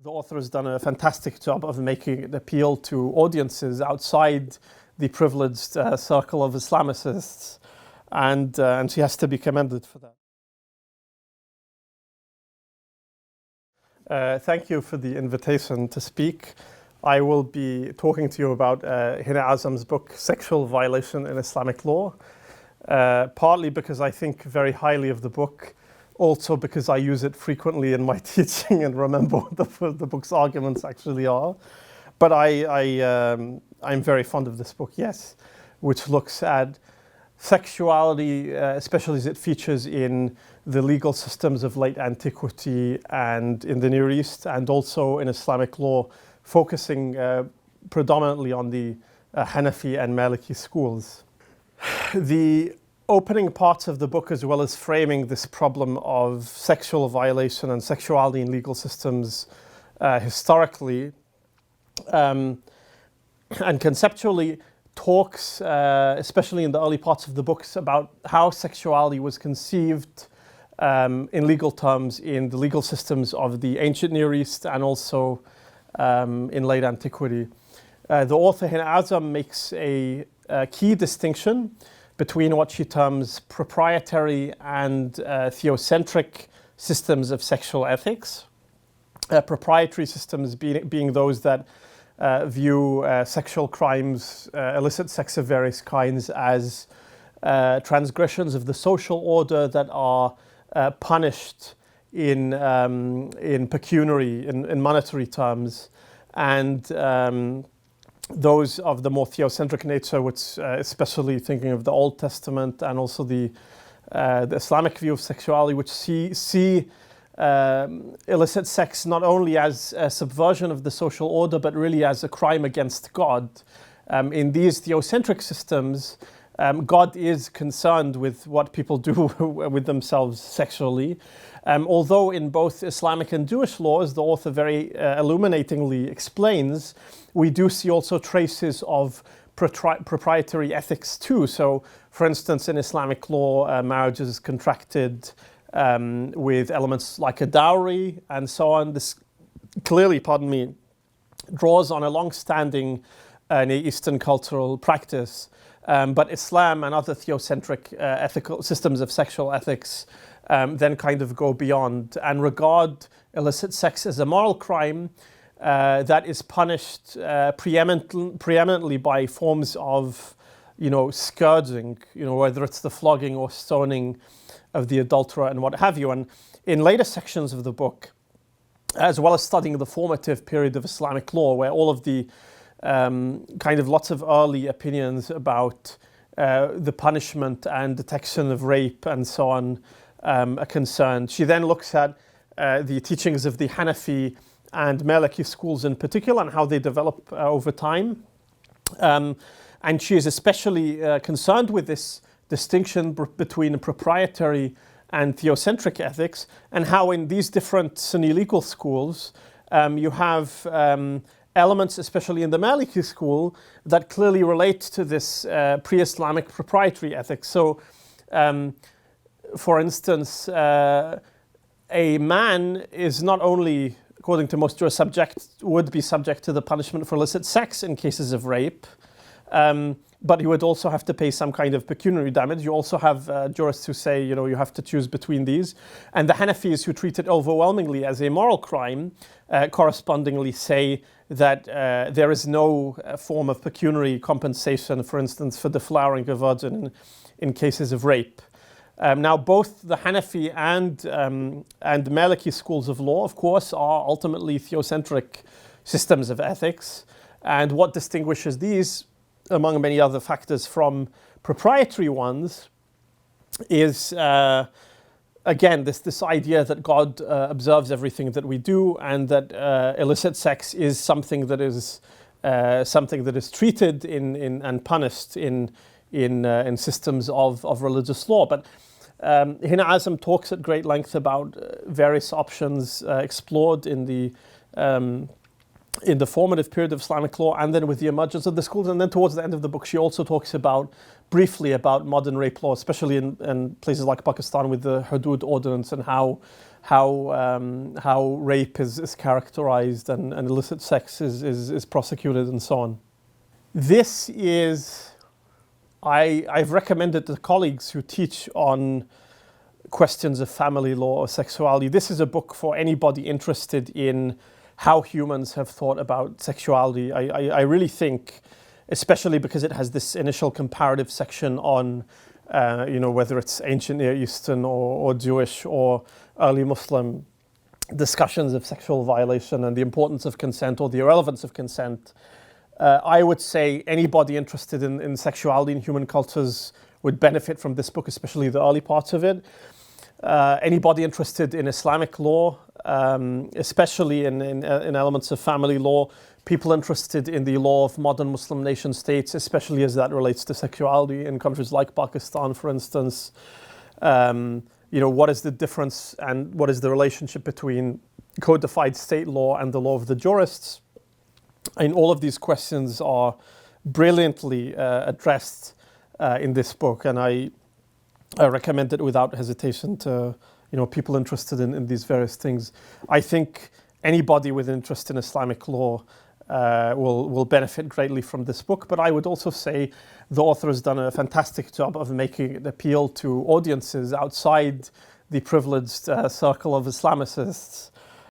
The author has done a fantastic job of making it appeal to audiences outside the privileged circle of Islamicists, and she has to be commended for that. Thank you for the invitation to speak. I will be talking to you about Hina Azam's book, Sexual Violation in Islamic Law, partly because I think very highly of the book, also because I use it frequently in my teaching and remember what the book's arguments actually are. But I'm very fond of this book, yes, which looks at sexuality, especially as it features in the legal systems of late antiquity and in the Near East, and also in Islamic law, focusing predominantly on the Hanafi and Maliki schools. The opening parts of the book, as well as framing this problem of sexual violation and sexuality in legal systems historically and conceptually, talks, especially in the early parts of the books, about how sexuality was conceived in legal terms in the legal systems of the ancient Near East and also in late antiquity. The author Hina Azam makes a key distinction between what she terms proprietary and theocentric systems of sexual ethics. Proprietary systems being those that view sexual crimes, illicit sex of various kinds, as transgressions of the social order that are punished in pecuniary, in monetary terms, and those of the more theocentric nature, which especially thinking of the Old Testament and also the Islamic view of sexuality, which see illicit sex not only as a subversion of the social order, but really as a crime against God. In these theocentric systems, God is concerned with what people do with themselves sexually. Although in both Islamic and Jewish laws, the author very illuminatingly explains, we do see also traces of proprietary ethics too. So, for instance, in Islamic law, marriage is contracted with elements like a dowry and so on. This clearly, draws on a long-standing Near Eastern cultural practice. But Islam and other theocentric ethical systems of sexual ethics then kind of go beyond and regard illicit sex as a moral crime that is punished preeminently by forms of, scourging, whether it's the flogging or stoning of the adulterer and what have you. And in later sections of the book, as well as studying the formative period of Islamic law, where all of the lots of early opinions about the punishment and detection of rape and so on are concerned. She then looks at the teachings of the Hanafi and Maliki schools in particular and how they develop over time. And she is especially concerned with this distinction between proprietary and theocentric ethics, and how in these different Sunni legal schools you have elements, especially in the Maliki school, that clearly relate to this pre-Islamic proprietary ethics. So, for instance, a man is not only, according to most jurists, would be subject to the punishment for illicit sex in cases of rape, but he would also have to pay some kind of pecuniary damage. You also have jurists who say, you have to choose between these. And the Hanafis, who treat it overwhelmingly as a moral crime, correspondingly say that there is no form of pecuniary compensation, for instance, for deflowering a virgin in cases of rape. Now, both the Hanafi and Maliki schools of law, of course, are ultimately theocentric systems of ethics. And what distinguishes these, among many other factors, from proprietary ones is, again, this idea that God observes everything that we do, and that illicit sex is something that is treated and punished in systems of religious law. But Hina Azam talks at great length about various options explored in the formative period of Islamic law, and then with the emergence of the schools. And then towards the end of the book, she also talks briefly about modern rape law, especially in places like Pakistan with the Hudud ordinance, and how how rape is characterized and illicit sex is prosecuted and so on. This is, I've recommended to colleagues who teach on questions of family law or sexuality. This is a book for anybody interested in how humans have thought about sexuality. I really think, especially because it has this initial comparative section on whether it's ancient Near Eastern or Jewish or early Muslim discussions of sexual violation and the importance of consent or the irrelevance of consent. I would say anybody interested in sexuality in human cultures would benefit from this book, especially the early parts of it. Anybody interested in Islamic law, especially in elements of family law, people interested in the law of modern Muslim nation states, especially as that relates to sexuality in countries like Pakistan, for instance. What is the difference and what is the relationship between codified state law and the law of the jurists? And all of these questions are brilliantly addressed in this book, and I recommend it without hesitation to people interested in these various things. I think anybody with interest in Islamic law will benefit greatly from this book, but I would also say the author has done a fantastic job of making it appeal to audiences outside the privileged circle of Islamicists.